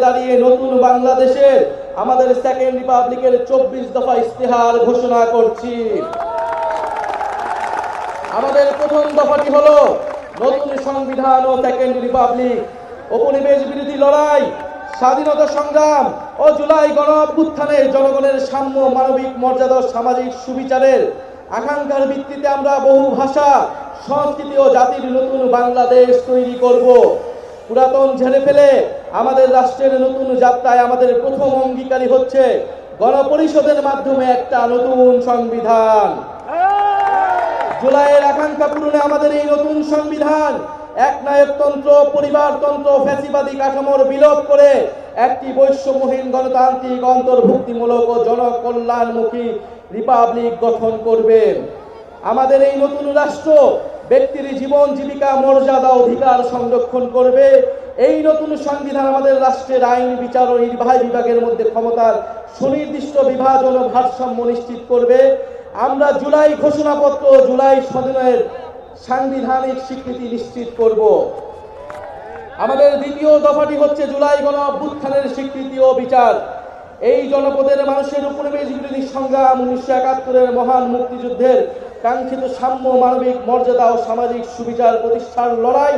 দাঁড়িয়ে নতুন বাংলাদেশের আমাদের সেকেন্ড রিপাবলিকের 24 দফা ইস্তেহার ঘোষণা করছি। আমাদের প্রথম দফাটি হলো নতুন সংবিধান ও সেকেন্ড রিপাবলিক, উপনিবেশ বিরোধী লড়াই, স্বাধীনতা সংগ্রাম ও জুলাই গণ অভ্যুত্থানে জনগণের সাম্য, মানবিক মর্যাদা, সামাজিক সুবিচারের আকাঙ্ক্ষার ভিত্তিতে আমরা বহু ভাষা, সংস্কৃতি ও জাতির নতুন বাংলাদেশ তৈরি করব। পুরাতন ঝেড়ে ফেলে আমাদের রাষ্ট্রের নতুন যাত্রায় আমাদের প্রথম অঙ্গীকারী হচ্ছে গণপরিষদের মাধ্যমে একটা নতুন সংবিধান। জুলাইয়ের আকাঙ্ক্ষা পূরণে আমাদের এই নতুন সংবিধান একনায়কতন্ত্র, পরিবারতন্ত্র, ফ্যাসিবাদী কাঠামোর বিলোপ করে একটি বৈষম্যহীন, গণতান্ত্রিক, অন্তর্ভুক্তিমূলক ও জনকল্যাণমুখী রিপাবলিক গঠন করবে। আমাদের এই নতুন রাষ্ট্র ব্যক্তির জীবন, জীবিকা, মর্যাদা, অধিকার সংরক্ষণ করবে। এই নতুন সংবিধান আমাদের রাষ্ট্রের আইন, বিচার ও নির্বাহী বিভাগের মধ্যে ক্ষমতার সুনির্দিষ্ট বিভাজন ও ভারসাম্য নিশ্চিত করবে। আমরা জুলাই ঘোষণাপত্র, জুলাই সনদের সাংবিধানিক স্বীকৃতি নিশ্চিত করব। আমাদের দ্বিতীয় দফাটি হচ্ছে জুলাই গণ অভ্যুত্থানের স্বীকৃতি ও বিচার। এই জনপদের মানুষের উপনিবেশ বিরোধী সংগ্রাম, 1971-এর মহান মুক্তিযুদ্ধের কাঙ্ক্ষিত সাম্য, মানবিক মর্যাদা ও সামাজিক সুবিচার প্রতিষ্ঠার লড়াই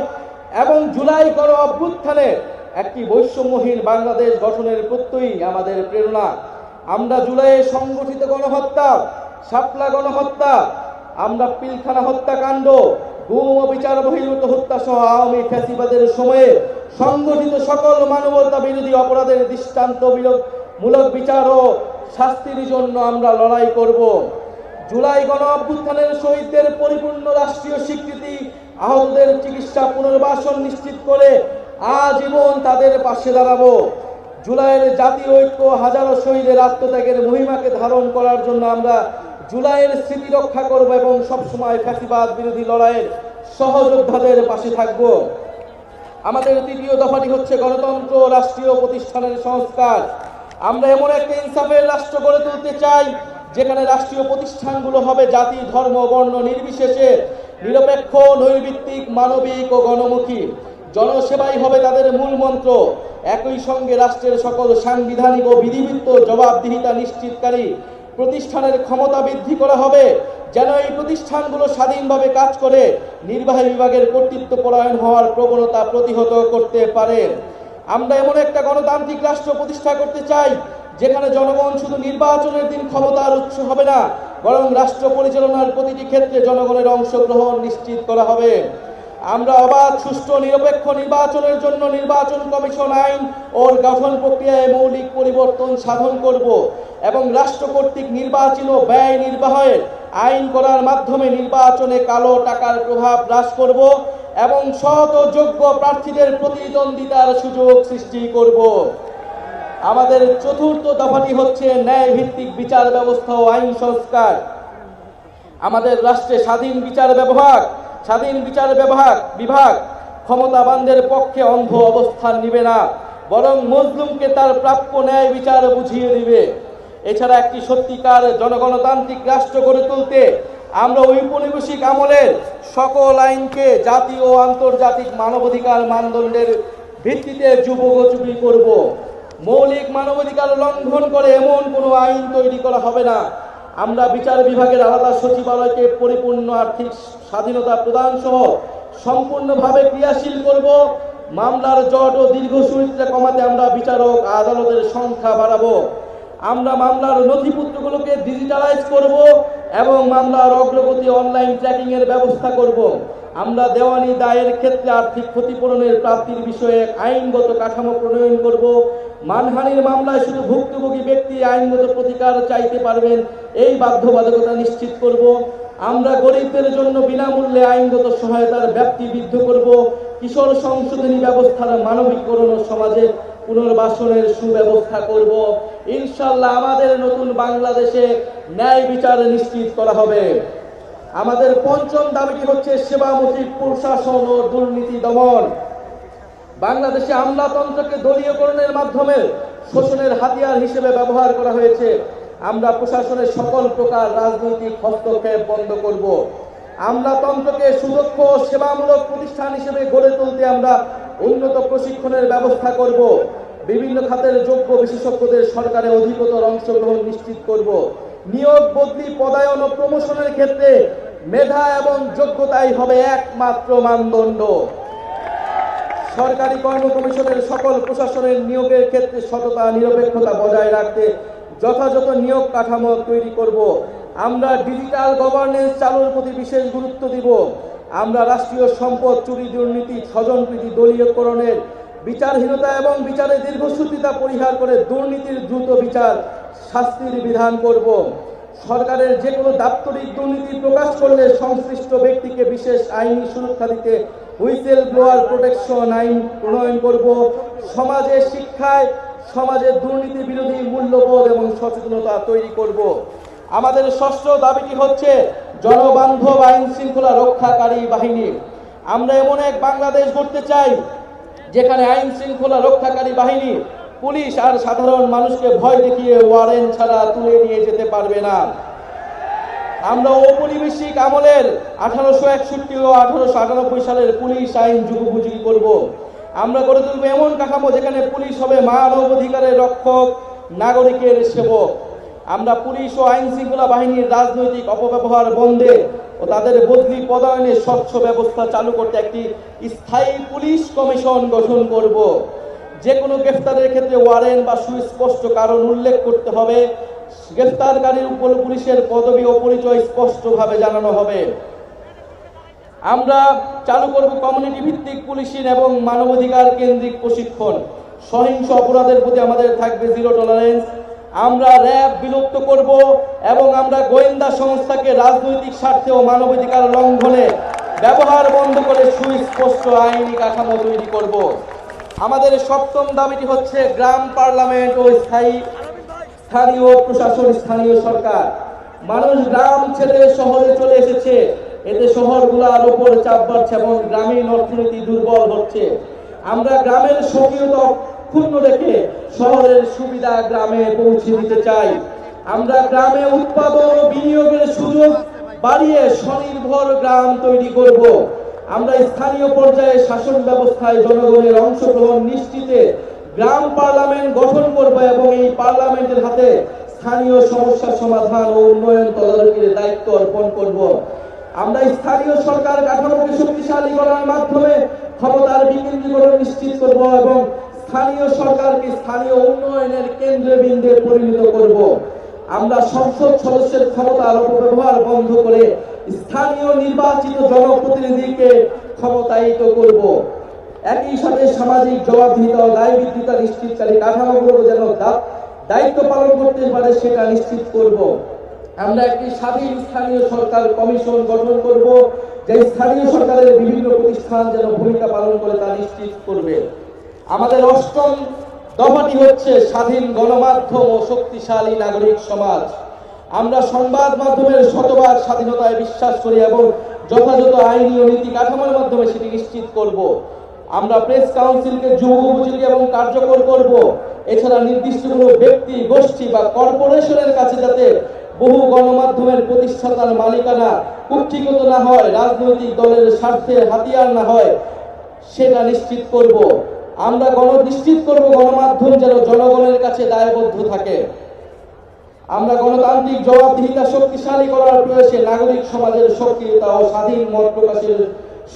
এবং জুলাই গণ অভ্যুত্থানে একটি বৈষম্যহীন বাংলাদেশ গঠনের প্রত্যয়ই আমাদের প্রেরণা। আমরা জুলাইয়ে সংগঠিত গণহত্যা, শাপলা গণহত্যা, আমরা পিলখানা হত্যাকাণ্ড, গুম ও বিচার বহির্ভূত হত্যা সহ আওয়ামী ফ্যাসিবাদের সময়ে সংগঠিত সকল মানবতা বিরোধী অপরাধের দৃষ্টান্তমূলক বিচার ও শাস্তির জন্য আমরা লড়াই করব। জুলাই গণ অভ্যুত্থানের শহীদদের পরিপূর্ণ রাষ্ট্রীয় স্বীকৃতি, আহতদের চিকিৎসা, পুনর্বাসন নিশ্চিত করে আজীবন তাদের পাশে দাঁড়াবো। জুলাইয়ের জাতীয় ঐক্য, হাজারো শহীদের আত্মত্যাগের মহিমাকে ধারণ করার জন্য আমরা জুলাইয়ের স্মৃতি রক্ষা করব এবং সবসময় ফ্যাসিবাদ বিরোধী লড়াইয়ের সহযোদ্ধাদের পাশে থাকব। আমাদের তৃতীয় দফাটি হচ্ছে গণতন্ত্র, রাষ্ট্রীয় প্রতিষ্ঠানের সংস্কার। আমরা এমন একটা ইনসাফের রাষ্ট্র গড়ে তুলতে চাই যেখানে রাষ্ট্রীয় প্রতিষ্ঠানগুলো হবে জাতি, ধর্ম, বর্ণ নির্বিশেষে নিরপেক্ষ, নৈর্ভিত্তিক, মানবিক ও গণমুখী। জনসেবাই হবে তাদের মূল মন্ত্র। একই সঙ্গে রাষ্ট্রের সকল সাংবিধানিক ও বিধিবদ্ধ জবাবদিহিতা নিশ্চিতকারী প্রতিষ্ঠানের ক্ষমতা বৃদ্ধি করা হবে, যেন এই প্রতিষ্ঠানগুলো স্বাধীনভাবে কাজ করে নির্বাহী বিভাগের কর্তৃত্ব পরায়ণ হওয়ার প্রবণতা প্রতিহত করতে পারে। আমরা এমন একটা গণতান্ত্রিক রাষ্ট্র প্রতিষ্ঠা করতে চাই যেখানে জনগণ শুধু নির্বাচনের দিন ক্ষমতার উৎস হবে না, বরং রাষ্ট্র পরিচালনার প্রতিটি ক্ষেত্রে জনগণের অংশগ্রহণ নিশ্চিত করা হবে। আমরা অবাধ, সুষ্ঠু, নিরপেক্ষ নির্বাচনের জন্য নির্বাচন কমিশন আইন ও গঠন প্রক্রিয়ায় মৌলিক পরিবর্তন সাধন করব এবং রাষ্ট্র কর্তৃক নির্বাচিত ব্যয় নির্বাহের আইন করার মাধ্যমে নির্বাচনে কালো টাকার প্রভাব হ্রাস করব এবং সৎ ও যোগ্য প্রার্থীদের প্রতিদ্বন্দ্বিতার সুযোগ সৃষ্টি করব। আমাদের চতুর্থ দফাটি হচ্ছে ন্যায় ভিত্তিক বিচার ব্যবস্থা ও আইন সংস্কার। আমাদের রাষ্ট্রে স্বাধীন বিচার বিভাগ ক্ষমতাবানদের পক্ষে অন্ধ অবস্থান নিবে না, বরং মজলুমকে তার প্রাপ্য ন্যায় বিচার বুঝিয়ে দিবে। এছাড়া একটি সত্যিকার জনগণতান্ত্রিক রাষ্ট্র গড়ে তুলতে আমরা ঔপনিবেশিক আমলের সকল আইনকে জাতীয় ও আন্তর্জাতিক মানবাধিকার মানদণ্ডের ভিত্তিতে যুগোপযোগী করব। মৌলিক মানবাধিকার লঙ্ঘন করে এমন কোনো আইন তৈরি করা হবে না। আমরা বিচার বিভাগের আলাদা সচিবালয়কে পরিপূর্ণ আর্থিক স্বাধীনতা প্রদান সহ সম্পূর্ণভাবে ক্রিয়াশীল করব। মামলার জট ও দীর্ঘসূত্রে কমাতে আমরা বিচারক, আদালতের সংখ্যা বাড়াবো। আমরা মামলার নথিপত্রগুলোকে ডিজিটালাইজ করব এবং মামলার অগ্রগতি অনলাইন ট্র্যাকিং এর ব্যবস্থা করব। আমরা দেওয়ানি দায়ের ক্ষেত্রে আর্থিক ক্ষতিপূরণের প্রাপ্তির বিষয়ে আইনগত কাঠামো প্রণয়ন করব। মানহানির মামলায় শুধু ভুক্তভোগী ব্যক্তি আইনগত প্রতিকার চাইতে পারবেন, এই বাধ্যবাধকতা নিশ্চিত করব। আমরা গরিবদের জন্য বিনামূল্যে আইনগত সহায়তার ব্যাপ্তি বৃদ্ধি করব। কিশোর সংশোধনী ব্যবস্থার মানবিকরণ ও সমাজে পুনর্বাসনের সুব্যবস্থা করব। ইনশাআল্লাহ আমাদের নতুন বাংলাদেশে ন্যায় বিচার নিশ্চিত করা হবে। আমাদের পঞ্চম দাবিটি হচ্ছে সেবামুখী প্রশাসন ও দুর্নীতি দমন। বাংলাদেশে আমলাতন্ত্রকে দলীয়করণের মাধ্যমে শোষণের হাতিয়ার হিসেবে ব্যবহার করা হয়েছে। আমরা প্রশাসনের সকল প্রকার রাজনৈতিক হস্তক্ষেপ বন্ধ করব। আমলাতন্ত্রকে সুদক্ষ সেবামূলক প্রতিষ্ঠান হিসেবে গড়ে তুলতে আমরা উন্নত প্রশিক্ষণের ব্যবস্থা করব। বিভিন্ন খাতের যোগ্য বিশেষজ্ঞদের সরকারে অধিকতর অংশগ্রহণ নিশ্চিত করব। নিয়োগ, বদলি, পদায়ন ও প্রমোশনের ক্ষেত্রে মেধা এবং যোগ্যতাই হবে একমাত্র মানদণ্ড। সরকারি কর্ম কমিশনের সকল প্রশাসনের নিয়োগের ক্ষেত্রে সততা, নিরপেক্ষতা বজায় রাখতে যথাযথ নিয়োগ কাঠামো তৈরি করব। আমরা ডিজিটাল গভর্নেন্স চালুর প্রতি বিশেষ গুরুত্ব দিব। আমরা রাষ্ট্রীয় সম্পদ চুরি, দুর্নীতি, স্বজনপ্রীতি, দলীয়করণের বিচারহীনতা এবং বিচারের দীর্ঘসূত্রিতা পরিহার করে দুর্নীতির দ্রুত বিচার, শাস্তির বিধান করব। সরকারের যে কোনো দাপ্তরিক দুর্নীতি প্রকাশ করলে সংশ্লিষ্ট ব্যক্তিকে বিশেষ আইনি সুরক্ষা দিতে হুইসেল ব্লোয়ার প্রোটেকশন আইন প্রণয়ন করব। সমাজের শিক্ষায় সমাজের দুর্নীতি বিরোধী মূল্যবোধ এবং সচেতনতা তৈরি করব। আমাদের ষষ্ঠ দাবিটি হচ্ছে জনবান্ধব আইন শৃঙ্খলা রক্ষাকারী বাহিনী। আমরা এমন এক বাংলাদেশ গড়তে চাই যেখানে আইন শৃঙ্খলা রক্ষাকারী বাহিনী পুলিশ আর সাধারণ মানুষকে ভয় দেখিয়ে ওয়ারেন্ট ছাড়া তুলে নিয়ে যেতে পারবে না। আমরা ঔপনিবেশিক আমলের 1861 ও 1898 সালের পুলিশ আইন যুগোপযোগী করব। আমরা গড়ে তুলব এমন কাঠামো যেখানে পুলিশ হবে মানবাধিকারের রক্ষক, নাগরিকের সেবক। আমরা পুলিশ ও আইন শৃঙ্খলা বাহিনীর রাজনৈতিক অপব্যবহার বন্ধে ও তাদের বদলি পদায়নে স্বচ্ছ ব্যবস্থা চালু করতে একটি স্থায়ী পুলিশ কমিশন গঠন করব। যে কোনো গ্রেফতারের ক্ষেত্রে ওয়ারেন্ট বা সুস্পষ্ট কারণ উল্লেখ করতে হবে। গ্রেফতারকারীর উপর পুলিশের পদবি ও পরিচয় স্পষ্টভাবে জানানো হবে। আমরা চালু করব কমিউনিটি ভিত্তিক পুলিশিং এবং মানবাধিকার কেন্দ্রিক প্রশিক্ষণ। সহিংস অপরাধের প্রতি আমাদের থাকবে জিরো টলারেন্স। আমরা র্যাব বিলুপ্ত করব এবং আমরা গোয়েন্দা সংস্থাকে রাজনৈতিক স্বার্থে ও মানবাধিকার লঙ্ঘনে ব্যবহার বন্ধ করে সুস্পষ্ট আইনি কাঠামো তৈরি করব। আমাদের সপ্তম দাবিটি হচ্ছে গ্রাম পার্লামেন্ট ও স্থানীয় প্রশাসন, স্থানীয় সরকার। মানুষ গ্রাম ছেড়ে শহরে চলে এসেছে, এতে শহরগুলোর উপর চাপ বাড়ছে এবং গ্রামীণ অর্থনীতি দুর্বল হচ্ছে। আমরা গ্রামের স্বকীয়তা ক্ষুণ্ণ রেখে শহরের সুবিধা গ্রামে পৌঁছে দিতে চাই। আমরা গ্রামে উৎপাদন ও বিনিয়োগের সুযোগ বাড়িয়ে স্বনির্ভর গ্রাম তৈরি করব। আমরা স্থানীয় পর্যায়ে শাসন ব্যবস্থায় জনগণের অংশগ্রহণ নিশ্চিতে গ্রাম পার্লামেন্ট গঠন করব এবং এই পার্লামেন্টের হাতে স্থানীয় সমস্যা সমাধান ও উন্নয়ন তদারকির দায়িত্ব অর্পণ করব। আমরা স্থানীয় সরকার কাঠামোকে শক্তিশালী করার মাধ্যমে ক্ষমতার বিকেন্দ্রীকরণ নিশ্চিত করব এবং স্থানীয় সরকারকে স্থানীয় উন্নয়নের কেন্দ্রবিন্দুতে পরিণত করব। আমরা সংসদ সদস্যের ক্ষমতার অপব্যবহার বন্ধ করে স্থানীয় নির্বাচিত জনপ্রতিনিধিকে ক্ষমতায়িত করব। একই সাথে সামাজিক জবাবদিহিতা ও দায়বদ্ধতা নিশ্চিতকারী কাঠামোগুলো যেন দায়িত্ব পালন করতে পারে সেটা নিশ্চিত করব। আমরা একটি স্বাধীন স্থানীয় সরকার কমিশন গঠন করব, যে স্থানীয় সরকারের বিভিন্ন প্রতিষ্ঠান যেন ভূমিকা পালন করে তা নিশ্চিত করবে। আমাদের অষ্টম দফাটি হচ্ছে স্বাধীন গণমাধ্যম ও শক্তিশালী নাগরিক সমাজ। আমরা সংবাদ মাধ্যমের শতভাগ স্বাধীনতায় বিশ্বাস করি এবং যথাযথ আইনি ও নীতি কাঠামোর মাধ্যমে সেটি নিশ্চিত করব। আমরা প্রেস কাউন্সিলকে যুগোপযোগী এবং কার্যকর করব। এছাড়া নির্দিষ্ট কোনো ব্যক্তি, গোষ্ঠী বা কর্পোরেশনের কাছে যাতে বহু গণমাধ্যমের প্রতিষ্ঠাতার মালিকানা কুক্ষিগত না হয়, রাজনৈতিক দলের স্বার্থের হাতিয়ার না হয়, সেটা নিশ্চিত করব। আমরা নিশ্চিত করব গণমাধ্যম যেন জনগণের কাছে দায়বদ্ধ থাকে। আমরা গণতান্ত্রিক জবাবদিহিতা শক্তিশালী করার প্রয়াসে নাগরিক সমাজের সক্রিয়তা ও স্বাধীন মত প্রকাশের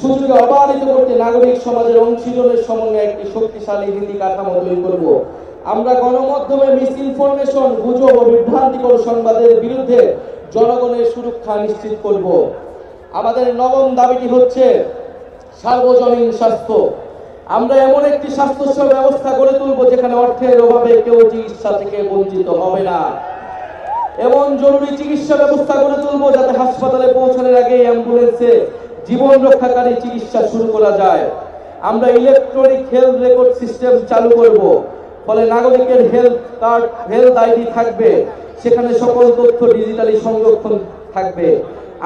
সুযোগ অবাধিত করতে নাগরিক সমাজের অংশীজনের সমন্বয়ে একটি শক্তিশালী নীতি কাঠামো তৈরি করব। আমরা গণমাধ্যমে মিস ইনফরমেশন, গুজব ও বিভ্রান্তিকর সংবাদের বিরুদ্ধে জনগণের সুরক্ষা নিশ্চিত করব। আমাদের নবম দাবিটি হচ্ছে সার্বজনীন স্বাস্থ্য। আমরা এমন একটি স্বাস্থ্য ব্যবস্থা গড়ে তুলব যেখানে অর্থের অভাবে কেউ চিকিৎসা থেকে বঞ্চিত হবে না। এমন জরুরি চিকিৎসা ব্যবস্থা গড়ে তুলব যাতে হাসপাতালে পৌঁছানোর আগে অ্যাম্বুলেন্সে জীবন রক্ষাকারী চিকিৎসা শুরু করা যায়। আমরা ইলেকট্রনিক হেলথ রেকর্ড সিস্টেম চালু করব, ফলে নাগরিকের হেলথ কার্ড, হেলথ আইডি থাকবে, সেখানে সকল তথ্য ডিজিটালি সংরক্ষণ থাকবে।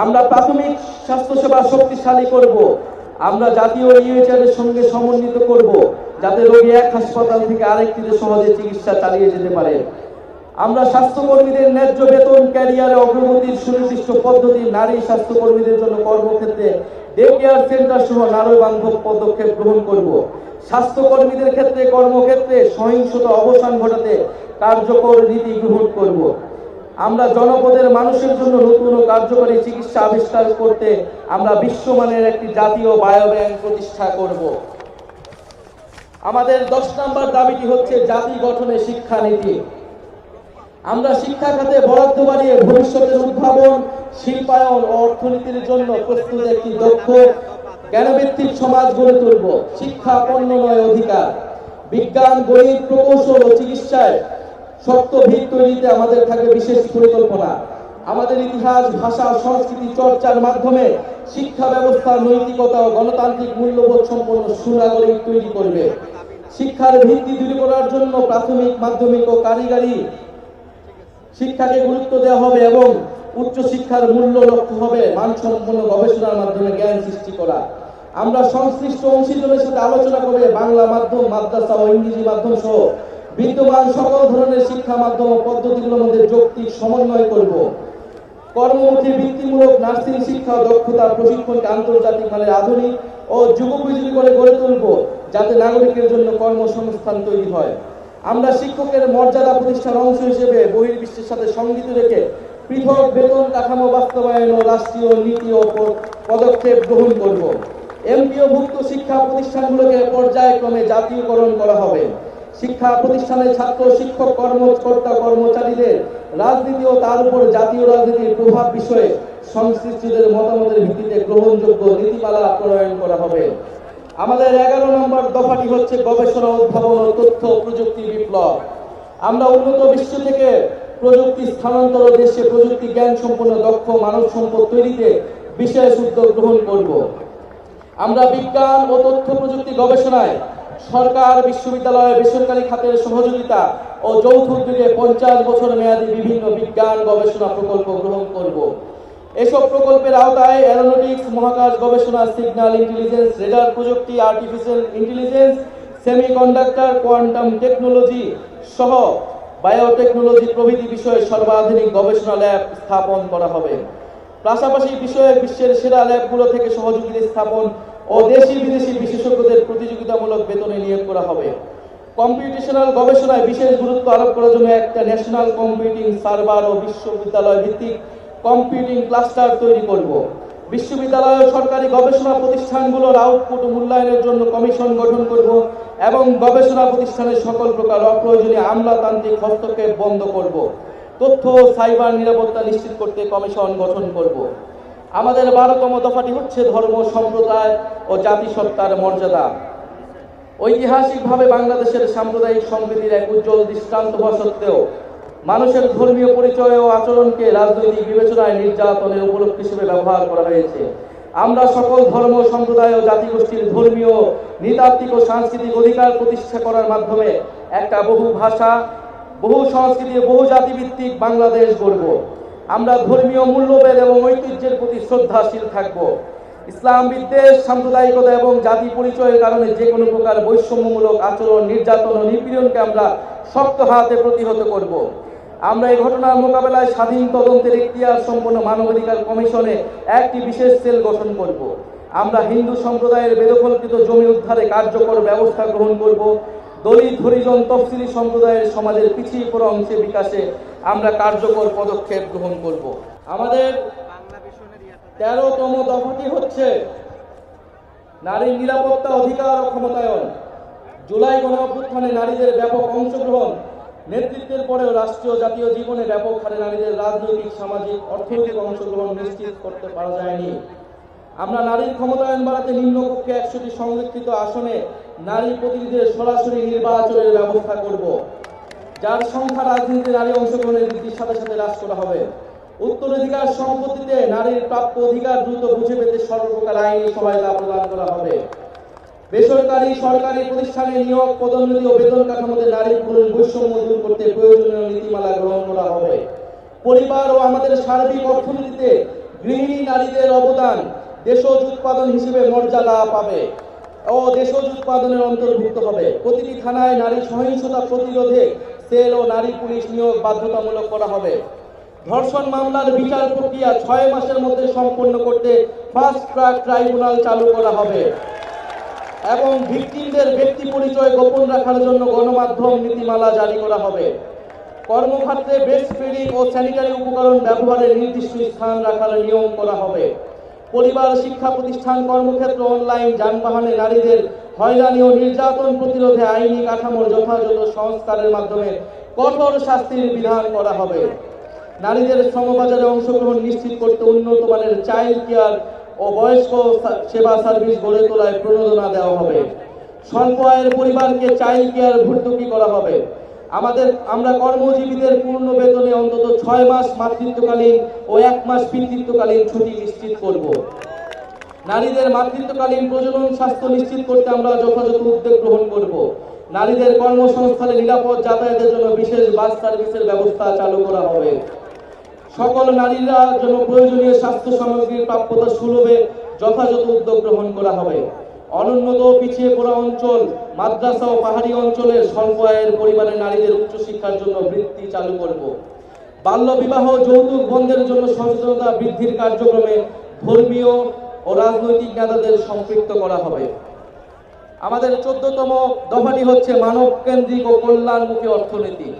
আমরা প্রাথমিক স্বাস্থ্যসেবা শক্তিশালী করব। আমরা জাতীয় ইউএইচআর এর সঙ্গে সমন্বিত করব যাতে রোগী এক হাসপাতাল থেকে আরেকটিতে সহজে চিকিৎসা চালিয়ে যেতে পারে। আমরা স্বাস্থ্যকর্মীদের ন্যায্য বেতন, ক্যারিয়ারে অগ্রগতির সুনির্দিষ্ট পদ্ধতি, নারী স্বাস্থ্যকর্মীদের জন্য কর্মক্ষেত্রে ডে কেয়ার সেন্টার সহ নারী বান্ধব পদক্ষেপ গ্রহণ করব। স্বাস্থ্যকর্মীদের ক্ষেত্রে কর্মক্ষেত্রে সহিংসতা অবসান ঘটাতে কার্যকর নীতি গ্রহণ করব। আমরা জনপদের মানুষের জন্য নতুন ও কার্যকরী চিকিৎসা আবিষ্কার করতে আমরা বিশ্বমানের একটি জাতীয় বায়োব্যাংক প্রতিষ্ঠা করব। আমাদের 10 নম্বর দাবিটি হচ্ছে জাতি গঠনে শিক্ষানীতি। আমরা শিক্ষা খাতে বরাদ্দ বাড়িয়ে ভবিষ্যতের উদ্ভাবন, শিল্পায়ন ও অর্থনীতির জন্য প্রস্তুত একটি দক্ষ জ্ঞানভিত্তিক সমাজ গড়ে তুলব। শিক্ষা পণ্য নয় অধিকার। বিজ্ঞান, গণিত, প্রকৌশল ও চিকিৎসায় শক্ত ভিত তৈরিতে আমাদের থাকবে বিশেষ পরিকল্পনা। আমাদের ইতিহাস, ভাষা, সংস্কৃতি চর্চার মাধ্যমে শিক্ষা ব্যবস্থার নৈতিকতা ও গণতান্ত্রিক মূল্যবোধ সম্পন্ন সুনাগরিক তৈরি করবে। শিক্ষার ভিত্তি তৈরি করার জন্য প্রাথমিক, মাধ্যমিক ও কারিগরি শিক্ষাকে গুরুত্ব দেওয়া হবে এবং উচ্চ শিক্ষার মূল্য লক্ষ্য হবে মানসম্পন্ন গবেষণার মাধ্যমে জ্ঞান সৃষ্টি করা। আমরা সংশ্লিষ্ট অংশীজনের সাথে আলোচনা করে বাংলা মাধ্যম, মাদ্রাসা ও ইংরেজি মাধ্যম সহ বিদ্যমান সকল ধরনের শিক্ষা মাধ্যম ও পদ্ধতিগুলোর মধ্যে যৌক্তিক সমন্বয় করব। কর্মমুখী বৃত্তিমূলক নার্সিং শিক্ষা ও দক্ষতার প্রশিক্ষণকে আন্তর্জাতিক মানের আধুনিক ও যুগোপযোগী করে গড়ে তুলব, যাতে নাগরিকের জন্য কর্মসংস্থান তৈরি হয়। আমরা শিক্ষকের মর্যাদা প্রতিষ্ঠার অংশ হিসেবে বহির্বিশ্বের সাথে সঙ্গতি রেখে পৃথক বেতন কাঠামো বাস্তবায়ন ও রাষ্ট্রীয় নীতি ও পদক্ষেপ গ্রহণ করব। এমপিওভুক্ত শিক্ষা প্রতিষ্ঠানগুলোকে পর্যায়ক্রমে জাতীয়করণ করা হবে। শিক্ষা প্রতিষ্ঠানের ছাত্র, শিক্ষক, কর্মকর্তা, কর্মচারীদের রাজনীতি ও তার উপর জাতীয় রাজনীতির প্রভাব বিষয়ে সংশ্লিষ্টদের মতামতের ভিত্তিতে গ্রহণযোগ্য নীতিমালা প্রণয়ন করা হবে। আমাদের 11 নম্বর দফাটি হচ্ছে গবেষণা, উদ্ভাবন ও তথ্য প্রযুক্তি বিপ্লব। আমরা উন্নত বিশ্ব থেকে প্রযুক্তি স্থানান্তর ও দেশে প্রযুক্তি জ্ঞান সম্পন্ন দক্ষ মানব সম্পদ তৈরিতে বিশেষ উদ্যোগ গ্রহণ করব। আমরা বিজ্ঞান ও তথ্য প্রযুক্তি গবেষণায় সরকার, বিশ্ববিদ্যালয়, বেসরকারি খাতের সহযোগিতা ও যৌথ উদ্যোগে 50 বছর মেয়াদী বিভিন্ন বিজ্ঞান গবেষণা প্রকল্প গ্রহণ করব। এসব প্রকল্পের আওতায় অ্যারোনটিক্স, মহাকাশ গবেষণা, সিগন্যাল ইন্টেলিজেন্স, রেডার প্রযুক্তি, artificial intelligence, semiconductor, quantum technology সহ বায়োটেকনোলজি প্রভৃতি বিষয়ে সর্বাধুনিক গবেষণা ল্যাব স্থাপন করা হবে। পাশাপাশি বিষয়ে বিশ্বের সেরা ল্যাবগুলো থেকে সহযোগিতা স্থাপন ও দেশি বিদেশি বিশেষজ্ঞদের প্রতিযোগিতামূলক বেতনে নিয়োগ করা হবে। কম্পিউটেশনাল গবেষণায় বিশেষ গুরুত্ব আরোপ করার জন্য একটা ন্যাশনাল কম্পিউটিং সার্ভার ও বিশ্ববিদ্যালয় ভিত্তিক কম্পিউটিং ক্লাস্টার তৈরি করব। বিশ্ববিদ্যালয় ও সরকারি গবেষণা প্রতিষ্ঠানগুলোর আউটপুট মূল্যায়নের জন্য কমিশন গঠন করব এবং গবেষণা প্রতিষ্ঠানের সকল প্রকার অপ্রয়োজনীয় আমলাতান্ত্রিক হস্তক্ষেপ বন্ধ করব। তথ্য ও সাইবার নিরাপত্তা নিশ্চিত করতে কমিশন গঠন করব। আমাদের 12তম দফাটি হচ্ছে ধর্ম, সম্প্রদায় ও জাতিসত্তার মর্যাদা। ঐতিহাসিকভাবে বাংলাদেশের সাম্প্রদায়িক সম্প্রীতির এক উজ্জ্বল দৃষ্টান্ত হওয়া সত্ত্বেও মানুষের ধর্মীয় পরিচয় ও আচরণকে রাজনৈতিক বিবেচনায় নির্যাতনের উপলক্ষ হিসেবে ব্যবহার করা হয়েছে। আমরা সকল ধর্ম, সম্প্রদায় ও জাতিগোষ্ঠীর ধর্মীয়, নৃতাত্ত্বিক ও সাংস্কৃতিক অধিকার প্রতিষ্ঠা করার মাধ্যমে একটা বহু ভাষা, বহু সংস্কৃতি, বহু জাতিভিত্তিক বাংলাদেশ গড়ব। আমরা ধর্মীয় মূল্যবোধ এবং ঐতিহ্যের প্রতি শ্রদ্ধাশীল থাকব। ইসলাম বিদ্বেষ, সাম্প্রদায়িকতা এবং জাতি পরিচয়ের কারণে যে কোনো প্রকার বৈষম্যমূলক আচরণ, নির্যাতন ও নিপীড়নকে আমরা শক্ত হাতে প্রতিহত করব। আমরা এই ঘটনার মোকাবেলায় স্বাধীন তদন্তের এখতিয়ার সম্পন্ন মানবাধিকার কমিশনে একটি বিশেষ সেল গঠন করব। আমরা হিন্দু সম্প্রদায়ের বেদখলকৃত জমি উদ্ধারে কার্যকর ব্যবস্থা গ্রহণ করব। দলিত, হরিজন, তফসিলি সম্প্রদায়ের সমাজের পিছিয়ে পড়া অংশের বিকাশে আমরা কার্যকর পদক্ষেপ গ্রহণ করব। আমাদের 13তম দফাটি হচ্ছে নারীর নিরাপত্তা, অধিকার ও ক্ষমতায়ন। জুলাই গণঅভ্যুত্থানে নারীদের ব্যাপক অংশগ্রহণ, নেতৃত্বের পরেও রাষ্ট্রীয় জাতীয় জীবনে ব্যাপক হারে নারীদের রাজনৈতিক, সামাজিক, অর্থনৈতিক অংশগ্রহণ নিশ্চিত করতে পারা যায়নি। আমরা নারীর ক্ষমতায়ন বাড়াতে নিম্নকক্ষে 100টি সংরক্ষিত আসনে নারী প্রতিনিধিদের সরাসরি নির্বাচনের ব্যবস্থা করব, যার সংখ্যা রাজনীতিতে নারী অংশগ্রহণের বৃদ্ধির সাথে সাথে হ্রাস করা হবে। উত্তরাধিকার সম্পত্তিতে নারীর প্রাপ্য অধিকার দ্রুত বুঝে পেতে সর্বপ্রকার আইনি সহায়তা প্রদান করা হবে। বেসরকারি, সরকারি প্রতিষ্ঠানে নিয়োগ, পদোন্নতি ও বেতন কাঠামোতে নারী পুরুষ বৈষম্য দূর করতে প্রয়োজনীয় নীতিমালা গ্রহণ করা হবে। পরিবার ও আমাদের সার্বিক অর্থনীতিতে গৃহিণী নারীদের অবদান দেশজ উৎপাদন হিসেবে মর্যাদা পাবে ও দেশজ উৎপাদনের অন্তর্ভুক্ত হবে। প্রতিটি থানায় নারী সহিংসতা প্রতিরোধে সেল ও নারী পুলিশ নিয়োগ বাধ্যতামূলক করা হবে। ধর্ষণ মামলার বিচার প্রক্রিয়া 6 মাসের মধ্যে সম্পন্ন করতে ফাস্ট ট্র্যাক ট্রাইব্যুনাল চালু করা হবে এবং ভিকটিমদের ব্যক্তি পরিচয় গোপন রাখার জন্য গণমাধ্যম নীতিমালা জারি করা হবে। কর্মক্ষেত্রে ব্রেস্ট ফিডিং ও স্যানিটারি উপকরণ ব্যবহারের নির্দিষ্ট স্থান রাখার নিয়ম করা হবে। পরিবার, শিক্ষা প্রতিষ্ঠান, কর্মক্ষেত্র, অনলাইন, যানবাহনে নারীদের হয়রানি ও নির্যাতন প্রতিরোধে আইনি কাঠামোর যথাযথ সংস্কারের মাধ্যমে কঠোর শাস্তির বিধান করা হবে। নারীদের শ্রমবাজারে অংশগ্রহণ নিশ্চিত করতে উন্নত মানের চাইল্ড কেয়ার ও বয়স্ক সেবা সার্ভিস গড়ে তোলায় প্রণোদনা দেওয়া হবে। স্বল্প আয়ের পরিবারকে চাইল্ড কেয়ার ভর্তুকি করা হবে। আমরা কর্মজীবীদের পূর্ণ বেতনে অন্তত 6 মাস মাতৃত্বকালীন ও 1 মাস পিতৃত্বকালীন ছুটি নিশ্চিত করব। নারীদের মাতৃত্বকালীন প্রজনন স্বাস্থ্য নিশ্চিত করতে আমরা যথাযথ উদ্যোগ গ্রহণ করব। নারীদের কর্মসংস্থানে নিরাপদ যাতায়াতের জন্য বিশেষ বাস সার্ভিসের ব্যবস্থা চালু করা হবে। সকল নারীরা জন্য প্রয়োজনীয় স্বাস্থ্য সামগ্রীর প্রাপ্যতা সুলভে যথাযথ উদ্যোগ গ্রহণ করা হবে। অনুন্নত পিছিয়ে পড়া অঞ্চল, মাদ্রাসা ও পাহাড়ি অঞ্চলের স্বল্প আয়ের পরিবারের নারীদের উচ্চশিক্ষার জন্য বৃত্তি চালু করব। বাল্য বিবাহ, যৌতুক বন্ধের জন্য সচেতনতা বৃদ্ধির কার্যক্রমে ধর্মীয় ও রাজনৈতিক নেতাদের সম্পৃক্ত করা হবে। আমাদের 14তম দফাটি হচ্ছে মানব কেন্দ্রিক ও কল্যাণমুখী অর্থনীতি।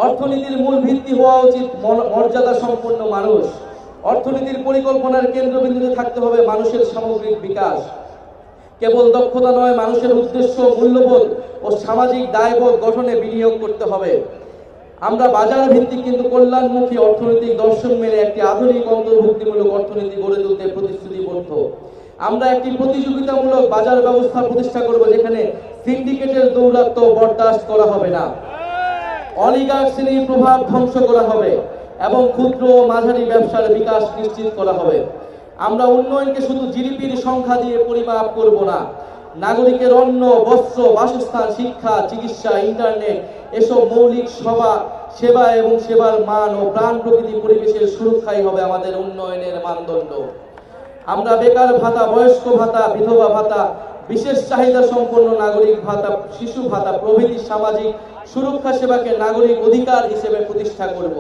অর্থনীতির মূল ভিত্তি হওয়া উচিত মর্যাদা সম্পন্ন মানুষ। অর্থনীতির পরিকল্পনার কেন্দ্রবিন্দুতে থাকতে হবে মানুষের সামগ্রিক বিকাশ। কেবল দক্ষতা নয়, মানুষের উদ্দেশ্য, মূল্যবোধ ও সামাজিক দায়বোধ গঠনে বিনিয়োগ করতে হবে। আমরা বাজার ভিত্তিক কিন্তু কল্যাণমুখী অর্থনৈতিক দর্শন মেনে একটি আধুনিক অন্তর্ভুক্তিমূলক অর্থনীতি গড়ে তুলতে প্রতিশ্রুতিবদ্ধ। আমরা একটি প্রতিযোগিতামূলক বাজার ব্যবস্থা প্রতিষ্ঠা করব, যেখানে সিন্ডিকেটের দৌরাত্ম্য বরদাস্ত করা হবে না, অলিগার্ক শ্রেণীর প্রভাব ধ্বংস করা হবে এবং ক্ষুদ্র ও মাঝারি ব্যবসার বিকাশ নিশ্চিত করা হবে। আমরা উন্নয়নকে শুধু জিডিপির সংখ্যা দিয়ে পরিমাপ করব না। নাগরিকের অন্ন, বস্ত্র, বাসস্থান, শিক্ষা, চিকিৎসা, ইন্টারনেট এসব মৌলিক সেবা এবং সেবার মান ও প্রাণ প্রকৃতি পরিবেশের সুরক্ষাই হবে আমাদের উন্নয়নের মানদণ্ড। আমরা বেকার ভাতা, বয়স্ক ভাতা, বিধবা ভাতা, বিশেষ চাহিদা সম্পন্ন নাগরিক ভাতা, শিশু ভাতা প্রভৃতি সামাজিক সুরক্ষা সেবাকে নাগরিক অধিকার হিসেবে প্রতিষ্ঠা করব।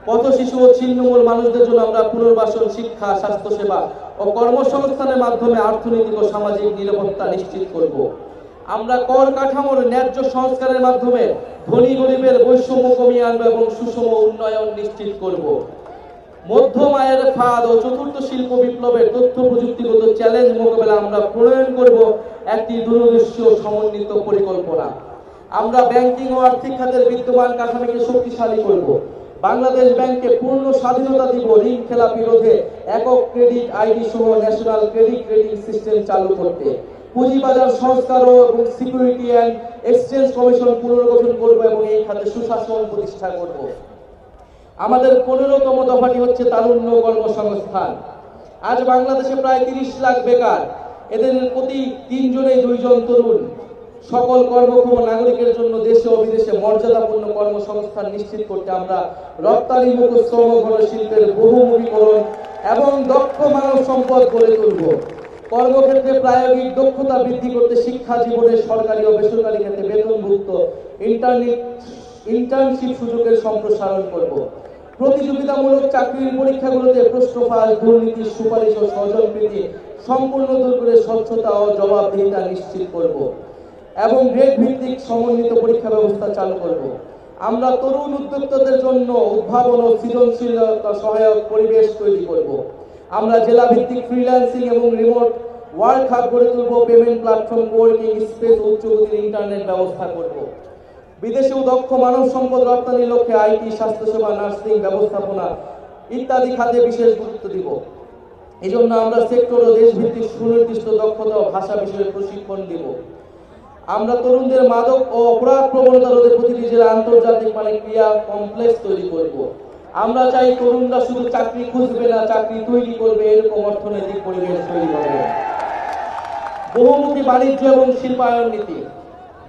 পথ শিশু ও ছিন্নমূল মানুষদের জন্য আমরা পুনর্বাসন, শিক্ষা, স্বাস্থ্যসেবা ও কর্মসংস্থানের মাধ্যমে অর্থনৈতিক ও সামাজিক নিরাপত্তা নিশ্চিত করব। আমরা কর কাঠামোর ন্যায্য সংস্কারের মাধ্যমে ধনী গরিবের বৈষম্য কমিয়ে আনব এবং সুষম উন্নয়ন নিশ্চিত করব। মধ্যম আয়ের ফাঁদ ও চতুর্থ শিল্প বিপ্লবের তথ্য প্রযুক্তিগত চ্যালেঞ্জ মোকাবেলা আমরা প্রণয়ন করব একটি দূরদৃশ্য সমন্বিত পরিকল্পনা। আমরা ব্যাংকিং ও আর্থিক খাতের বিদ্যমান কাঠামোকে শক্তিশালী করব। বাংলাদেশ ব্যাংককে পূর্ণ স্বাধীনতা দিব ঋণ খেলাপি রোধে একক ক্রেডিট আইডি সহ ন্যাশনাল ক্রেডিট রেটিং সিস্টেম চালু করতে। পুঁজিবাজার সংস্কার এবং সিকিউরিটি অ্যান্ড এক্সচেঞ্জ কমিশন পুনর্গঠন করব এবং এই খাতে সুশাসন প্রতিষ্ঠা করব। আমাদের 15তম দফাটি হচ্ছে তারুণ্য কর্মসংস্থান। আজ বাংলাদেশে প্রায় 30 লাখ বেকার। এদের প্রতি 3 জনে 2 জন তরুণ। সকল কর্মক্ষম নাগরিকের জন্য দেশে ও বিদেশে মর্যাদাপূর্ণ কর্মসংস্থান নিশ্চিত করতে আমরা রপ্তানিমুখ শ্রম ঘন শিল্পের বহুমুখীকরণ এবং দক্ষ মানব সম্পদ গড়ে তুলব। কর্মক্ষেত্রে প্রায়োগিক দক্ষতা বৃদ্ধি করতে শিক্ষা জীবনের সরকারি ও বেসরকারি ক্ষেত্রে বেতনভুক্ত ইন্টার্নশিপ সুযোগের সম্প্রসারণ করব। প্রতিযোগিতামূলক চাকরির পরীক্ষাগুলোতে প্রশ্ন ফাঁস, দুর্নীতির সুপারিশ ও স্বজনপ্রীতি সম্পূর্ণ দূর করে স্বচ্ছতা ও জবাবদিহিতা নিশ্চিত করব এবং গ্রেড ভিত্তিক সমন্বিত পরীক্ষা ব্যবস্থা চালু করব। আমরা তরুণ উদ্যোক্তাদের জন্য উদ্ভাবন ও সৃজনশীলতা সহায়ক পরিবেশ তৈরি করব। আমরা জেলা ভিত্তিক ফ্রিল্যান্সিং এবং রিমোট ওয়ার্ক হাব গড়ে তুলব। পেমেন্ট প্ল্যাটফর্ম, কোয়ার্কিং স্পেস, উচ্চগতির ইন্টারনেট ব্যবস্থা করব। বিদেশেও দক্ষ মানব সম্পদ রপ্তানির লক্ষ্যে আইটি, স্বাস্থ্যসেবা, নার্সিং, ব্যবস্থাপনা ইত্যাদি খাতে বিশেষ গুরুত্ব দিব। এই জন্য আমরা সেক্টর ও দেশভিত্তিক সুনির্দিষ্ট দক্ষতা ও ভাষা বিষয়ে প্রশিক্ষণ দিব। আমরা তরুণদের মাদক ও অপরাধ প্রবণতা রোধে প্রতিটি জেলা আন্তর্জাতিক মানের ক্রিয়া কমপ্লেক্স তৈরি করব। আমরা চাই তরুণরা শুধু চাকরি খুঁজবে না, চাকরি তৈরি করবে, এরকম অর্থনৈতিক পরিবেশ তৈরি করবে। বহুমুখী বাণিজ্য এবং শিল্পায়ন নীতি।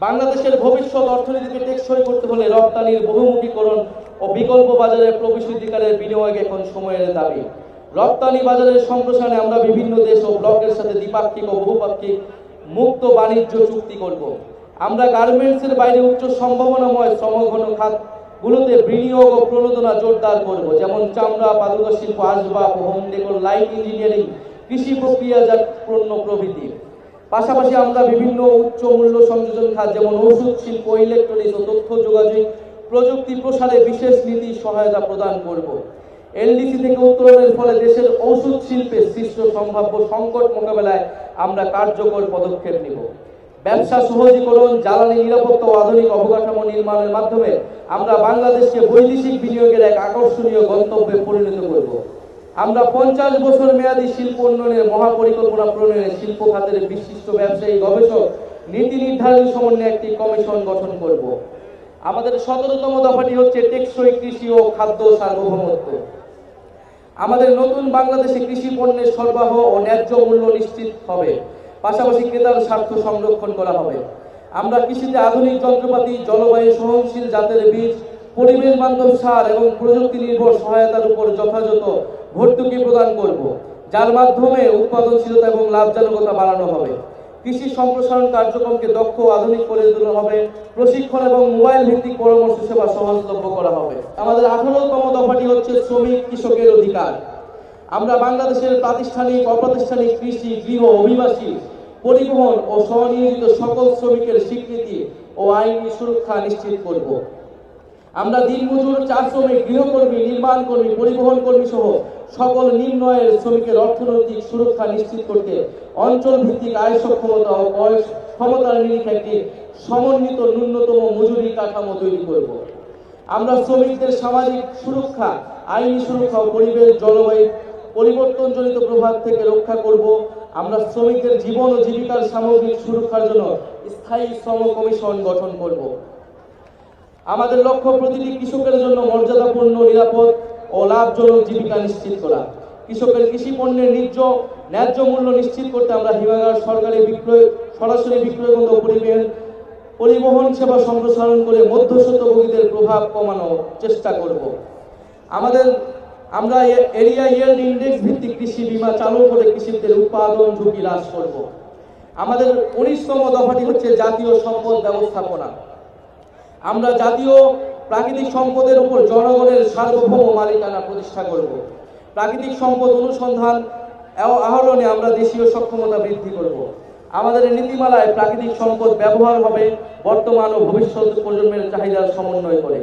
বাংলাদেশের ভবিষ্যৎ অর্থনীতিকে টেকসই করতে হলে রপ্তানির বহুমুখীকরণ ও বিকল্প বাজারে প্রবেশাধিকারের বিনিয়োগ এখন সময়ের দাবি। রপ্তানি বাজারের সম্প্রসারণে আমরা বিভিন্ন দেশ ও ব্লকের সাথে দ্বিপাক্ষিক ও বহুপাক্ষিক মুক্ত বাণিজ্য চুক্তি করব। আমরা গার্মেন্টসের বাইরে উচ্চ সম্ভাবনাময় শ্রমঘন খাত গুলোতে বিনিয়োগ ও প্রণোদনা জোরদার করব, যেমন চামড়া, পাদুকা শিল্প, আসবাব, হোম ডেকোর, লাইট ইঞ্জিনিয়ারিং, কৃষি প্রক্রিয়াজাত পণ্য প্রভৃতি। পাশাপাশি আমরা বিভিন্ন উচ্চ মূল্য সংযোজন খাত যেমন ওষুধ শিল্প, ইলেকট্রনিক্স ও তথ্য যোগাযোগ প্রযুক্তি প্রসারে বিশেষ নীতি সহায়তা প্রদান করব। এলডিসি থেকে উত্তরণের ফলে দেশের ওষুধ শিল্পে সৃষ্ট সম্ভাব্য সংকট মোকাবেলায় আমরা কার্যকর পদক্ষেপ নিব। ব্যবসা সহজীকরণ, জ্বালানি নিরাপত্তা ও আধুনিক অবকাঠামো নির্মাণের মাধ্যমে আমরা বাংলাদেশকে বৈদেশিক বিনিয়োগের এক আকর্ষণীয় গন্তব্যে পরিণত করব। আমরা 50 বছর মেয়াদী শিল্প উন্নয়নের মহাপরিকল্পনা প্রণয়নে শিল্প খাতের বিশিষ্ট ব্যবসায়ী, গবেষক, নীতি নির্ধারণী সমন্বয়ে একটি কমিশন গঠন করব। আমাদের 17তম দফাটি হচ্ছে টেকসই কৃষি ও খাদ্য সার্বভৌমত্ব। আমাদের নতুন বাংলাদেশে কৃষি পণ্যের সরবরাহ ও ন্যায্য মূল্য নিশ্চিত হবে, পাশাপাশি ক্রেতার স্বার্থ সংরক্ষণ করা হবে। আমরা কৃষিতে আধুনিক যন্ত্রপাতি, জলবায়ু সহনশীল জাতের বীজ, পরিবেশ বান্ধব সার এবং প্রযুক্তি নির্ভর সহায়তার উপর যথাযথ ভর্তুকি প্রদান করব, যার মাধ্যমে উৎপাদনশীলতা এবং লাভজনকতা বাড়ানো হবে। কৃষি সম্প্রসারণ কার্যক্রমকে দক্ষ ও আধুনিক করে তোলা হবে, প্রশিক্ষণ এবং মোবাইল ভিত্তিক পরামর্শ সেবা সহজলভ্য করা হবে। আমাদের 18তম দফাটি হচ্ছে শ্রমিক কৃষকের অধিকার। আমরা বাংলাদেশের প্রাতিষ্ঠানিক, অপ্রাতিষ্ঠানিক কৃষি, গৃহ, অভিবাসী, পরিবহন ও স্বনিয়োজিত সকল শ্রমিকের স্বীকৃতি ও আইনি সুরক্ষা নিশ্চিত করব। আমরা দিনমজুর, চা শ্রমিক, গৃহকর্মী, নির্মাণ কর্মী, পরিবহন কর্মী সহ সকল নিম্ন আয়ের শ্রমিকের অর্থনৈতিক সুরক্ষা নিশ্চিত করতে অঞ্চল ভিত্তিক আয় সক্ষমতা ও বয়স ক্ষমতার নিরিখে একটি সমন্বিত ন্যূনতম মজুরি কাঠামো তৈরি করব। আমরা শ্রমিকদের সামাজিক সুরক্ষা, আইনি সুরক্ষা ও পরিবেশ জলবায়ু পরিবর্তনজনিত প্রভাব থেকে রক্ষা করব। আমরা শ্রমিকদের জীবন ও জীবিকার সামগ্রিক সুরক্ষার জন্য স্থায়ী শ্রম কমিশন গঠন করব। আমাদের লক্ষ্য প্রতিটি কৃষকের জন্য মর্যাদাপূর্ণ, নিরাপদ ও লাভজনক জীবিকা নিশ্চিত করা। কৃষকের কৃষি পণ্যের ন্যায্য মূল্য নিশ্চিত করতে আমরা হিমাগার, সরাসরি বিক্রয় কেন্দ্র, পরিবহন সেবা সম্প্রসারণ করে মধ্যস্বত্বভোগীদের প্রভাব কমানোর চেষ্টা করব। আমরা এরিয়া ইয়েল্ড ইন্ডেক্স ভিত্তিক কৃষি বীমা চালু করে কৃষকদের উৎপাদন ঝুঁকি হ্রাস করব। আমাদের 19তম দফাটি হচ্ছে জাতীয় সম্পদ ব্যবস্থাপনা। আমরা জাতীয় প্রাকৃতিক সম্পদের উপর জনগণের সার্বভৌম মালিকানা প্রতিষ্ঠা করব। প্রাকৃতিক সম্পদ অনুসন্ধান আহরণে আমরা দেশীয় সক্ষমতা বৃদ্ধি করব। আমাদের নীতিমালায় প্রাকৃতিক সম্পদ ব্যবহার হবে বর্তমান ও ভবিষ্যৎ প্রজন্মের চাহিদার সমন্বয় করে।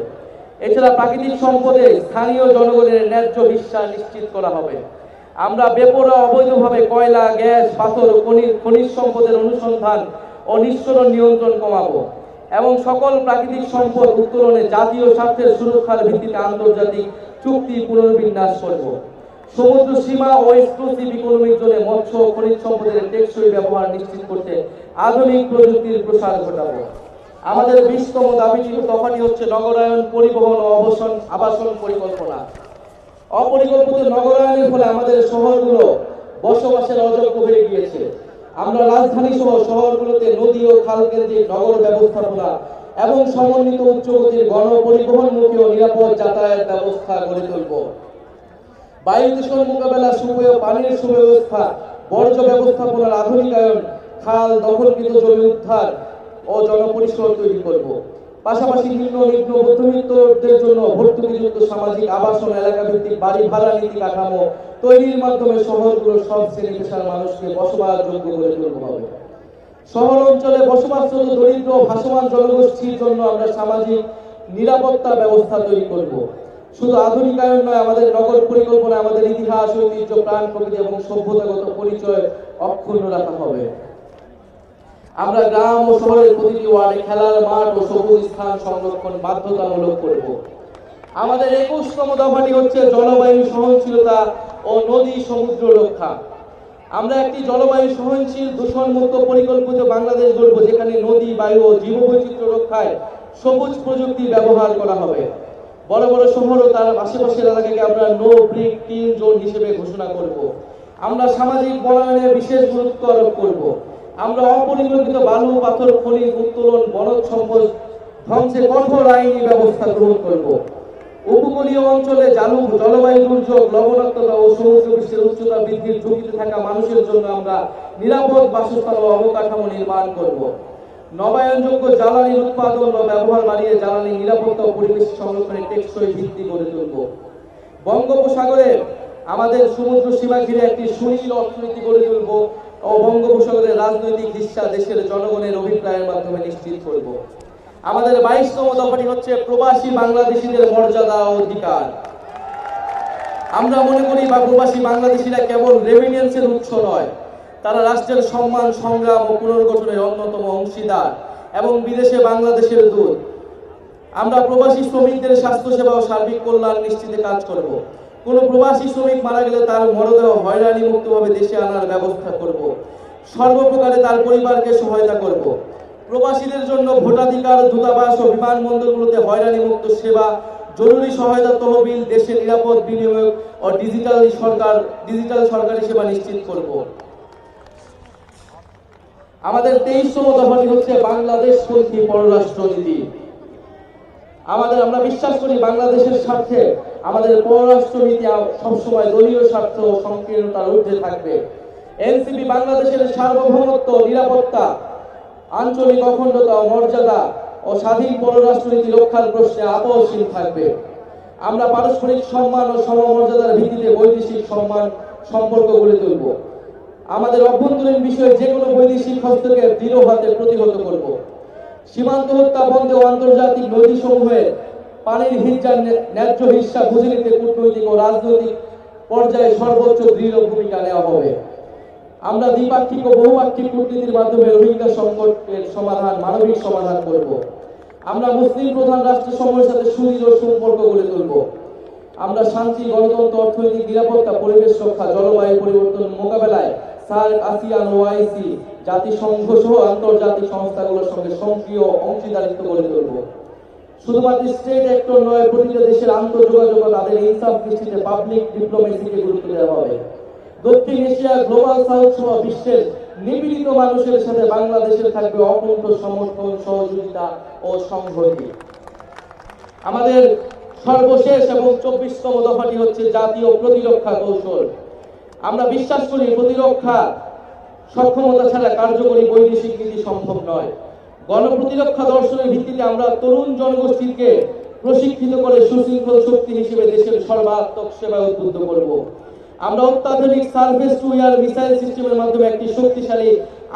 এছাড়া প্রাকৃতিক সম্পদে স্থানীয় জনগণের ন্যায্য হিস্সা নিশ্চিত করা হবে। আমরা বেপরোয়া অবৈধভাবে কয়লা, গ্যাস, পাথর ও খনিজ সম্পদের অনুসন্ধান ও নিঃসরণ নিয়ন্ত্রণ কমাবো এবং সকল প্রাকৃতিক সম্পদ উত্তোলনে জাতীয় স্বার্থের সুরক্ষার ভিত্তিতে আন্তর্জাতিক চুক্তি পুনর্বিন্যাস করব। সমুদ্র সীমা ও এক্সক্লুসিভ ইকোনমিক জোনে মৎস্য ও খনিজ সম্পদের টেকসই ব্যবহার নিশ্চিত করতে আধুনিক প্রযুক্তির প্রসার ঘটাবো। আমাদের 20তম দফাটি হচ্ছে নগরায়ন, পরিবহন ও আবাসন পরিকল্পনা। অপরিকল্পিত নগরায়নের ফলে আমাদের শহরগুলো বসবাসের অযোগ্য হয়ে গিয়েছে। আমরা রাজধানী সহ শহরগুলোতে নদী ও খাল কেন্দ্রিক নগর ব্যবস্থাপনা এবং সমন্বিত উচ্চগতির গণপরিবহনমুখী ও নিরাপদ যাতায়াত ব্যবস্থা গড়ে তুলব। বায়ু দূষণ মোকাবেলা, সুপেয় পানির সুব্যবস্থা, বর্জ্য ব্যবস্থাপনার আধুনিকায়ন, খাল দখলকৃত জমি উদ্ধার ও জনপরিসর তৈরি করব। পাশাপাশি নিম্ন মধ্যবিত্তদের জন্য ভর্তুকিযুক্ত সামাজিক আবাসন, এলাকা ভিত্তিক বাড়ি ভাড়া নীতি কাঠামো তৈরির মাধ্যমে শহরগুলোর সব শ্রেণী পেশার মানুষকে বসবাসযোগ্য করে তুলতে হবে। শহর অঞ্চলে বসবাসরত দরিদ্র ভাসমান জনগোষ্ঠীর জন্য আমরা সামাজিক নিরাপত্তা ব্যবস্থা তৈরি করব। শুধু আধুনিকায়ন নয়, আমাদের নগর পরিকল্পনায় আমাদের ইতিহাস, ঐতিহ্য, প্রাণ প্রকৃতি এবং সভ্যতাগত পরিচয় অক্ষুণ্ণ রাখা হবে। আমরা গ্রাম ও শহরের প্রতিটি ওয়ার্ডে খেলার মাঠ ও সবুজ স্থান সংরক্ষণ বাধ্যতামূলক করব। আমাদের 21তম দফাটি হচ্ছে জলবায়ু সহনশীলতা ও নদী সমুদ্র রক্ষা। আমরা একটি জলবায়ু সহনশীল, দূষণমুক্ত পরিকল্পিত বাংলাদেশ গড়ব, যেখানে নদী, বায়ু ও জীববৈচিত্র্য রক্ষায় সবুজ প্রযুক্তি ব্যবহার করা হবে। বড় বড় শহর ও তার আশেপাশের এলাকাকে আমরা নো ব্রিক টিন জোন হিসেবে ঘোষণা করব। আমরা সামাজিক বনায়নে বিশেষ গুরুত্ব আরোপ করব। আমরা অপরিকল্পিত বালু, পাথর, খনিজ উত্তোলন, বনজ সম্পদ ধ্বংসে কঠোর আইনি ব্যবস্থা গ্রহণ করব। উপকূলীয় অঞ্চলে জলবায়ু দুর্যোগ, লবণাক্ততা ও সমুদ্র পৃষ্ঠের উচ্চতা বৃদ্ধির ঝুঁকিতে থাকা মানুষের জন্য আমরা নিরাপদ বাসস্থান ও অবকাঠামো নির্মাণ করব। নবায়নযোগ্য জ্বালানির উৎপাদন বা ব্যবহার বাড়িয়ে জ্বালানি নিরাপত্তা ও পরিবেশ সংরক্ষণের টেকসই ভিত্তি গড়ে তুলব। বঙ্গোপসাগরে আমাদের সমুদ্র সীমা ঘিরে একটি সুনীল অর্থনীতি গড়ে তুলব ও বঙ্গোপসাগরের রাজনৈতিক হিস্সা দেশের জনগণের অভিপ্রায়ের মাধ্যমে নিশ্চিত করব। আমাদের 22তম দফাটি হচ্ছে প্রবাসী বাংলাদেশিদের মর্যাদা ও অধিকার। আমরা মনে করি প্রবাসী বাংলাদেশিরা কেবল রেমিটেন্সের উৎস নয়, তারা রাষ্ট্রের সম্মান, সংগ্রাম ও পুনর্গঠনের অন্যতম অংশীদার এবং বিদেশে বাংলাদেশের দূত। আমরা প্রবাসী শ্রমিকদের স্বাস্থ্যসেবা ও সার্বিক কল্যাণ নিশ্চিতে কাজ করব। কোন প্রবাসী শ্রমিক মারা গেলে তার মরদেহ হয়রানি মুক্তভাবে দেশে আনার ব্যবস্থা করব। সর্বপ্রকারে তার পরিবারকে সহায়তা করব। প্রবাসীদের জন্য ভোটাধিকার, দূতাবাস ও বিমানবন্দরগুলোতে হয়রানি মুক্ত সেবা, জরুরি সহায়তা তহবিল, দেশে নিরাপদ বিনিয়োগ ও ডিজিটাল সরকারি সেবা নিশ্চিত করব। আমাদের 23তম দফাটি হচ্ছে বাংলাদেশপন্থী পররাষ্ট্রনীতি। আমরা বিশ্বাস করি বাংলাদেশের স্বার্থে আমাদের পররাষ্ট্রনীতি সবসময় দলীয় স্বার্থ ও সংকীর্ণতার ঊর্ধ্বে থাকবে। এনসিপি বাংলাদেশের সার্বভৌমত্ব, নিরাপত্তা, আঞ্চলিক অখণ্ডতা ও মর্যাদা ও স্বাধীন পররাষ্ট্রনীতি রক্ষার প্রশ্নে আপোষহীন থাকবে। আমরা পারস্পরিক সম্মান ও সমমর্যাদার ভিত্তিতে বৈদেশিক সম্পর্ক গড়ে তুলব। আমাদের অভ্যন্তরীণ বিষয়ে যে কোনো বৈদেশিক হস্তক্ষেপ দৃঢ় হাতে প্রতিহত করব। সীমান্ত হত্যা বন্ধে ও আন্তর্জাতিক নদীসমূহে পানির হিজ্জার ন্যায্য হিস্সা বুঝে নিতে কূটনৈতিক ও রাজনৈতিক পর্যায়ে সর্বোচ্চ দৃঢ় ভূমিকা নেওয়া হবে। আমরা দ্বিপাক্ষিক ও বহুপাক্ষিক কূটনীতির মাধ্যমে রোহিঙ্গা সংকটের সমাধান, মানবিক সমাধান করব। আমরা মুসলিম প্রধান রাষ্ট্রসমূহের সাথে সুদৃঢ় সম্পর্ক গড়ে তুলব। আমরা শান্তি, গণতন্ত্র, অর্থনৈতিক নিরাপত্তা, পরিবেশ রক্ষা, জলবায়ু পরিবর্তন মোকাবেলায় সার্ক, আসিয়ান, ওআইসি, জাতিসংঘ সহ আন্তর্জাতিক সংস্থাগুলোর সঙ্গে সক্রিয় অংশীদারিত্ব গড়ে তুলব। শুধুমাত্র স্টেট অ্যাক্টর নয়, প্রতিটা দেশের আন্তঃযোগাযোগ তাদের ইনসাফ দৃষ্টিতে পাবলিক ডিপ্লোমেসিকে গুরুত্ব দেওয়া হবে। দক্ষিণ এশিয়া, গ্লোবাল সাউথ সহ বিশ্বের নিপীড়িত মানুষের সাথে বাংলাদেশের থাকবে অকুণ্ঠ সমর্থন, সহযোগিতা ও সংহতি। আমাদের সর্বশেষ এবং 24তম দফাটি হচ্ছে জাতীয় প্রতিরক্ষা কৌশল। আমরা বিশ্বাস করি প্রতিরক্ষা সক্ষমতা ছাড়া কার্যকরী বৈদেশিক নীতি সম্ভব নয়। গণপ্রতিরক্ষা দর্শনের ভিত্তিতে আমরা তরুণ জনগোষ্ঠীকে প্রশিক্ষিত করে সুশৃঙ্খল শক্তি হিসেবে দেশের সর্বাত্মক সেবায় উদ্বুদ্ধ করব। আমরা অত্যাধুনিক সার্ফেস টু এয়ার মিসাইল সিস্টেমের মাধ্যমে একটি শক্তিশালী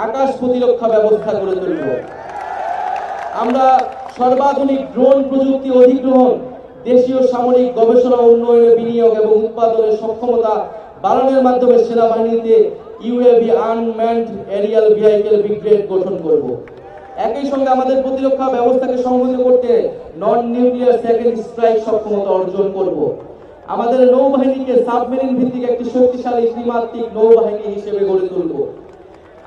আকাশ প্রতিরক্ষা ব্যবস্থা গড়ে তুলব। আমরা সর্বাধুনিক ড্রোন প্রযুক্তি অধিগ্রহণ, দেশীয় সামরিক গবেষণা, উন্নয়নের বিনিয়োগ এবং উৎপাদনের সক্ষমতা বাড়ানোর মাধ্যমে সেনাবাহিনীতে UAV, unmanned aerial vehicle brigade গঠন করব। একই সঙ্গে আমাদের প্রতিরক্ষা ব্যবস্থাকে সংহত করতে নন নিউক্লিয়ার সেকেন্ড স্ট্রাইক সক্ষমতা অর্জন করব। আমাদের নৌবাহিনীকে সাবমেরিন ভিত্তিক একটি শক্তিশালী ত্রিমাত্রিক নৌবাহিনী হিসেবে গড়ে তুলব।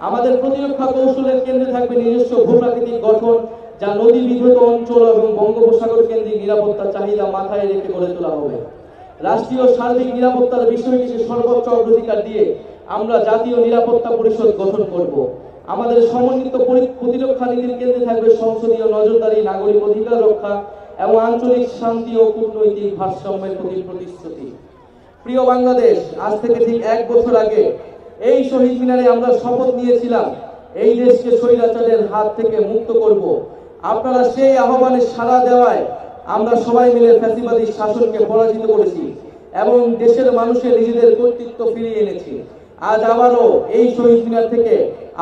আমাদের প্রতিরক্ষা কৌশলের কেন্দ্রে থাকবে নিজস্ব ভূপ্রাকৃতিক গঠন, যা নদী বিধৌত অঞ্চল এবং বঙ্গোপসাগর কেন্দ্রিক নিরাপত্তার চাহিদা মাথায় রেখে গড়ে তোলা হবে। রাষ্ট্রীয় সার্বিক নিরাপত্তার বিষয়টিকে সর্বোচ্চ অগ্রাধিকার দিয়ে আমরা জাতীয় নিরাপত্তা পরিষদ গঠন করব। আমাদের সমন্বিত প্রতিরক্ষা নীতির কেন্দ্রে থাকবে সংসদীয় নজরদারি, নাগরিক অধিকার রক্ষা এবং আঞ্চলিক শান্তি ও কূটনৈতিক ভারসাম্যের প্রতি প্রতিশ্রুতি। প্রিয় বাংলাদেশ, আজ থেকে ঠিক 1 বছর আগে এই শহীদ মিনারে আমরা শপথ নিয়েছিলাম এই দেশকে স্বৈরাচারের হাত থেকে মুক্ত করব। আপনারা সেই আহ্বানে সাড়া দেওয়ায় আমরা সবাই মিলে ফ্যাসিবাদী শাসনকে পরাজিত করেছি এবং দেশের মানুষের নিজেদের কর্তৃত্ব ফিরিয়ে এনেছি। আজ আবারও এই শহীদ মিনার থেকে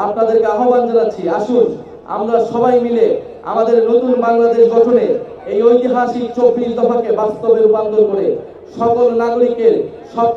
আপনাদেরকে আহ্বান জানাচ্ছি, আসুন আমরা সবাই মিলে আমাদের নতুন বাংলাদেশ গঠনে এই ঐতিহাসিক 24 দফাকে বাস্তবে রূপান্তর করে সকল নাগরিকের স্বপ্নে